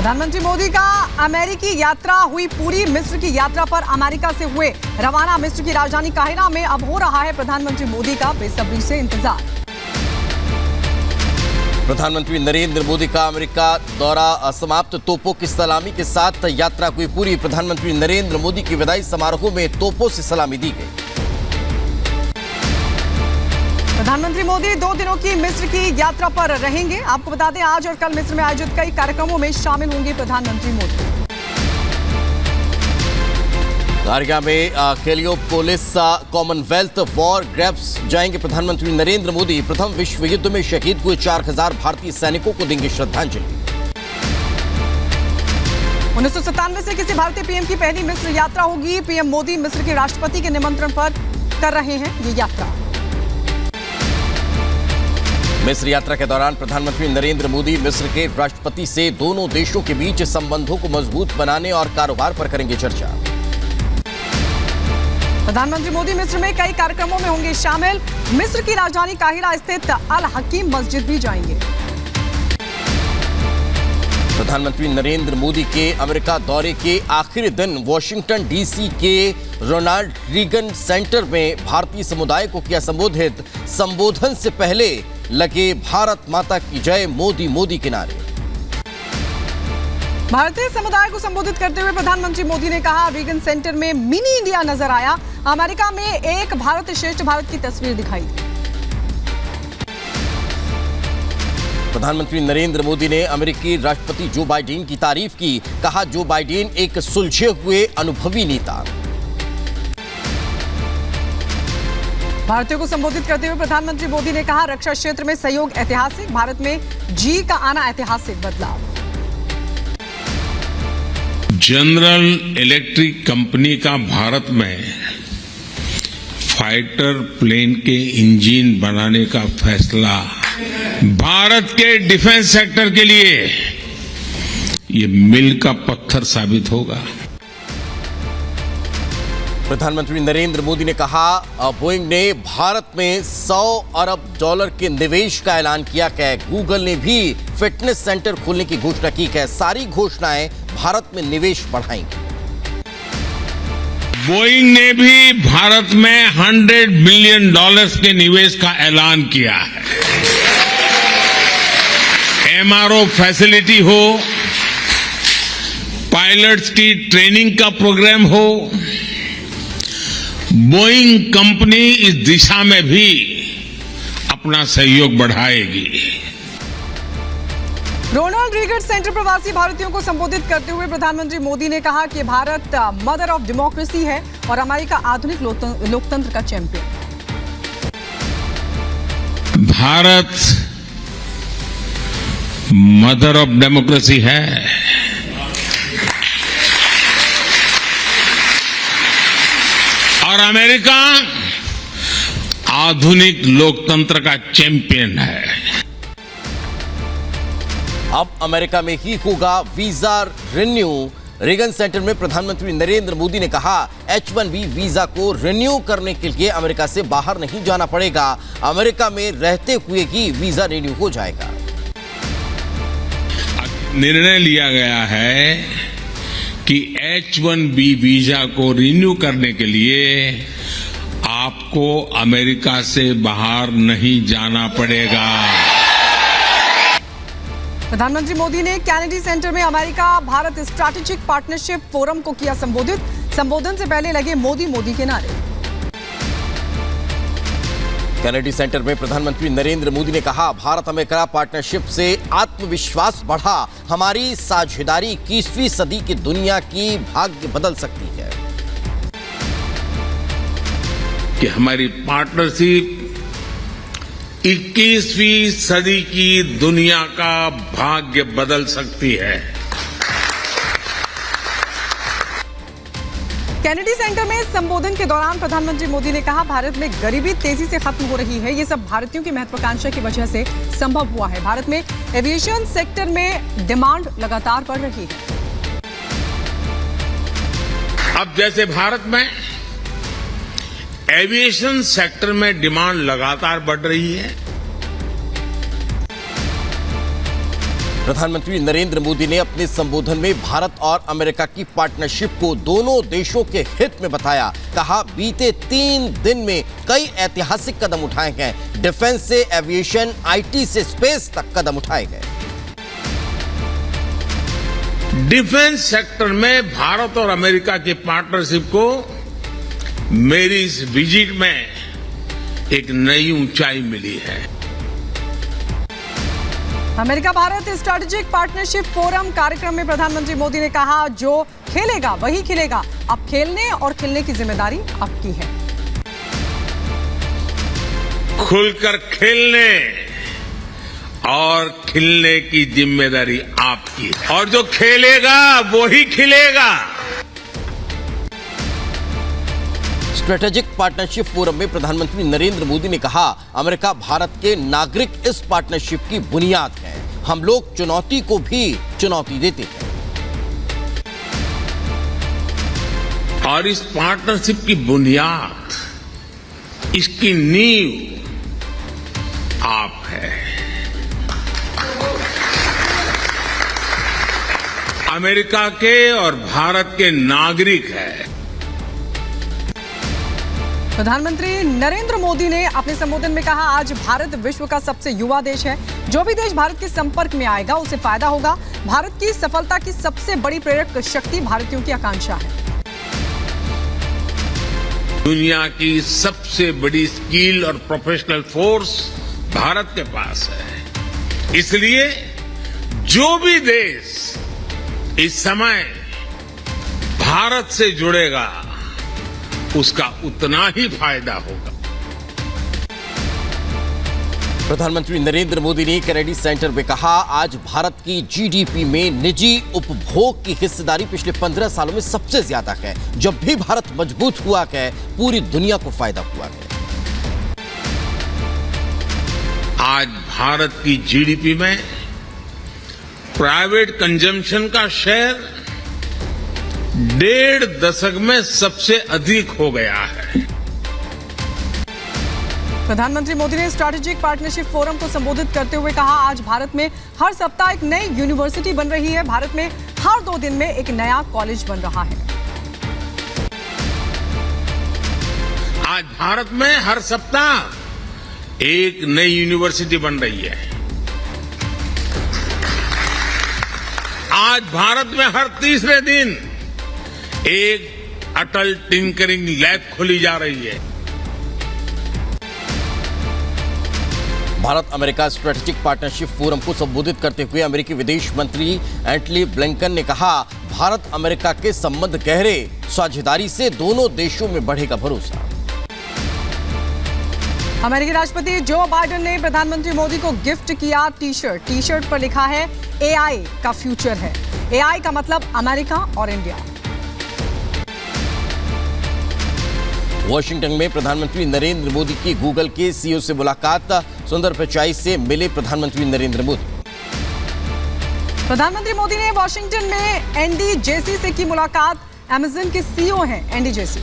प्रधानमंत्री मोदी का अमेरिकी यात्रा हुई पूरी। मिस्र की यात्रा पर अमेरिका से हुए रवाना। मिस्र की राजधानी काहिरा में अब हो रहा है प्रधानमंत्री मोदी का बेसब्री से इंतजार। प्रधानमंत्री नरेंद्र मोदी का अमेरिका दौरा समाप्त। तोपों की सलामी के साथ यात्रा हुई पूरी। प्रधानमंत्री नरेंद्र मोदी की विदाई समारोह में तोपों से सलामी दी गई। प्रधानमंत्री मोदी 2 दिनों की मिस्र की यात्रा पर रहेंगे। आपको बता दें, आज और कल मिस्र में आयोजित कई कार्यक्रमों में शामिल होंगे प्रधानमंत्री मोदी। काहिरा में हेलियोपोलिस कॉमनवेल्थ वॉर ग्रेव्स जाएंगे प्रधानमंत्री नरेंद्र मोदी। प्रथम विश्व युद्ध में शहीद हुए 4000 भारतीय सैनिकों को देंगे श्रद्धांजलि। 1997 से किसी भारतीय पीएम की पहली मिस्र यात्रा होगी। पीएम मोदी मिस्र के राष्ट्रपति के निमंत्रण पर कर रहे हैं ये यात्रा। मिस्र यात्रा के दौरान प्रधानमंत्री नरेंद्र मोदी मिस्र के राष्ट्रपति से दोनों देशों के बीच संबंधों को मजबूत बनाने और कारोबार पर करेंगे चर्चा। प्रधानमंत्री मोदी मिस्र में कई कार्यक्रमों में होंगे शामिल। मिस्र की राजधानी काहिरा स्थित अल हकीम मस्जिद भी जाएंगे। प्रधानमंत्री नरेंद्र मोदी के अमेरिका दौरे के आखिरी दिन वॉशिंगटन डीसी के रोनाल्ड रीगन सेंटर में भारतीय समुदाय को किया संबोधित। संबोधन से पहले लगे भारत माता की जय मोदी मोदी के नारे। भारतीय समुदाय को संबोधित करते हुए प्रधानमंत्री मोदी ने कहा, रीगन सेंटर में मिनी इंडिया नजर आया। अमेरिका में एक भारत श्रेष्ठ भारत की तस्वीर दिखाई दी। प्रधानमंत्री नरेंद्र मोदी ने अमेरिकी राष्ट्रपति जो बाइडेन की तारीफ की। कहा, जो बाइडेन एक सुलझे हुए अनुभवी नेता। भारतीयों को संबोधित करते हुए प्रधानमंत्री मोदी ने कहा, रक्षा क्षेत्र में सहयोग ऐतिहासिक। भारत में जी का आना ऐतिहासिक बदलाव। जनरल इलेक्ट्रिक कंपनी का भारत में फाइटर प्लेन के इंजन बनाने का फैसला भारत के डिफेंस सेक्टर के लिए ये मील का पत्थर साबित होगा। प्रधानमंत्री नरेंद्र मोदी ने कहा, बोइंग ने भारत में $100 अरब के निवेश का ऐलान किया है। गूगल ने भी फिटनेस सेंटर खोलने की घोषणा की है। सारी घोषणाएं भारत में निवेश बढ़ाएंगी। बोइंग ने भी भारत में $100 बिलियन के निवेश का ऐलान किया है। एमआरओ फैसिलिटी हो, पायलट्स की ट्रेनिंग का प्रोग्राम हो, बोइंग कंपनी इस दिशा में भी अपना सहयोग बढ़ाएगी। रोनाल्ड रीगन सेंटर प्रवासी भारतीयों को संबोधित करते हुए प्रधानमंत्री मोदी ने कहा कि भारत मदर ऑफ डेमोक्रेसी है और अमेरिका आधुनिक लोकतंत्र का champion. Bharat mother of democracy है और अमेरिका आधुनिक लोकतंत्र का चैंपियन है। अब अमेरिका में ही होगा वीजा रिन्यू। रीगन सेंटर में प्रधानमंत्री नरेंद्र मोदी ने कहा, H-1B वीजा को रिन्यू करने के लिए अमेरिका से बाहर नहीं जाना पड़ेगा। अमेरिका में रहते हुए ही वीजा रिन्यू हो जाएगा। निर्णय लिया गया है कि H-1B वीजा को रिन्यू करने के लिए आपको अमेरिका से बाहर नहीं जाना पड़ेगा। प्रधानमंत्री मोदी ने कैनेडी सेंटर में America Bharat strategic partnership forum को किया संबोधित। संबोधन से पहले लगे मोदी मोदी के नारे। कैनेडी सेंटर में प्रधानमंत्री नरेंद्र मोदी ने कहा, भारत अमेरिका पार्टनरशिप से आत्मविश्वास बढ़ा। हमारी साझेदारी 21वीं सदी की दुनिया की भाग्य बदल सकती है। कि हमारी पार्टनरशिप 21वीं सदी की दुनिया का भाग्य बदल सकती है। कैनेडी सेंटर में संबोधन के दौरान प्रधानमंत्री मोदी ने कहा, भारत में गरीबी तेजी से खत्म हो रही है। ये सब भारतीयों की महत्वाकांक्षा की वजह से संभव हुआ है। भारत में एविएशन सेक्टर में डिमांड लगातार बढ़ रही है। अब जैसे भारत में एविएशन सेक्टर में डिमांड लगातार बढ़ रही है, प्रधानमंत्री नरेंद्र मोदी ने अपने संबोधन में भारत और अमेरिका की पार्टनरशिप को दोनों देशों के हित में बताया। कहा, बीते 3 दिन में कई ऐतिहासिक कदम उठाए गए। डिफेंस से एविएशन, आईटी से स्पेस तक कदम उठाए गए। डिफेंस सेक्टर में भारत और अमेरिका की पार्टनरशिप को मेरी इस विजिट में एक नई ऊंचाई मिली है। America Bharat strategic partnership forum कार्यक्रम में प्रधानमंत्री मोदी ने कहा, जो खेलेगा वही खिलेगा। अब खेलने और खिलने की जिम्मेदारी आपकी है। खुलकर खेलने और खिलने की जिम्मेदारी आपकी है, और जो खेलेगा वो ही खिलेगा। स्ट्रेटेजिक पार्टनरशिप फोरम में प्रधानमंत्री नरेंद्र मोदी ने कहा, अमेरिका भारत के नागरिक इस पार्टनरशिप की बुनियाद है। हम लोग चुनौती को भी चुनौती देते हैं। और इस पार्टनरशिप की बुनियाद, इसकी नींव आप है। अमेरिका के और भारत के नागरिक है। प्रधानमंत्री नरेंद्र मोदी ने अपने संबोधन में कहा, आज भारत विश्व का सबसे युवा देश है। जो भी देश भारत के संपर्क में आएगा उसे फायदा होगा। भारत की सफलता की सबसे बड़ी प्रेरक शक्ति भारतीयों की आकांक्षा है। दुनिया की सबसे बड़ी स्किल और प्रोफेशनल फोर्स भारत के पास है। इसलिए जो भी देश इस समय भारत से जुड़ेगा उसका उतना ही फायदा होगा। प्रधानमंत्री नरेंद्र मोदी ने कैनेडी सेंटर में कहा, आज भारत की जीडीपी में निजी उपभोग की हिस्सेदारी पिछले 15 सालों में सबसे ज्यादा है। जब भी भारत मजबूत हुआ है, पूरी दुनिया को फायदा हुआ है। आज भारत की जीडीपी में प्राइवेट कंजम्पशन का शेयर 1.5 दशक में सबसे अधिक हो गया है। प्रधानमंत्री मोदी ने स्ट्रैटेजिक पार्टनरशिप फोरम को संबोधित करते हुए कहा, आज भारत में हर सप्ताह एक नई यूनिवर्सिटी बन रही है। भारत में हर 2 दिन में एक नया कॉलेज बन रहा है। आज भारत में हर सप्ताह एक नई यूनिवर्सिटी बन रही है। आज भारत में हर तीसरे दिन एक अटल टिंकरिंग लैब खोली जा रही है। Bharat America strategic partnership forum को संबोधित करते हुए अमेरिकी विदेश मंत्री एंटनी ब्लिंकन ने कहा, भारत अमेरिका के संबंध गहरे, साझेदारी से दोनों देशों में बढ़ेगा भरोसा। अमेरिकी राष्ट्रपति जो बाइडेन ने प्रधानमंत्री मोदी को गिफ्ट किया टी-शर्ट पर लिखा है, एआई का फ्यूचर है। एआई का मतलब अमेरिका और इंडिया। वॉशिंगटन में प्रधानमंत्री नरेंद्र मोदी की गूगल के सीईओ से मुलाकात। सुंदर पिचाई से मिले प्रधानमंत्री नरेंद्र मोदी। प्रधानमंत्री मोदी ने वॉशिंगटन में एंडी जेसी से की मुलाकात। अमेज़न के सीईओ हैं एंडी जेसी।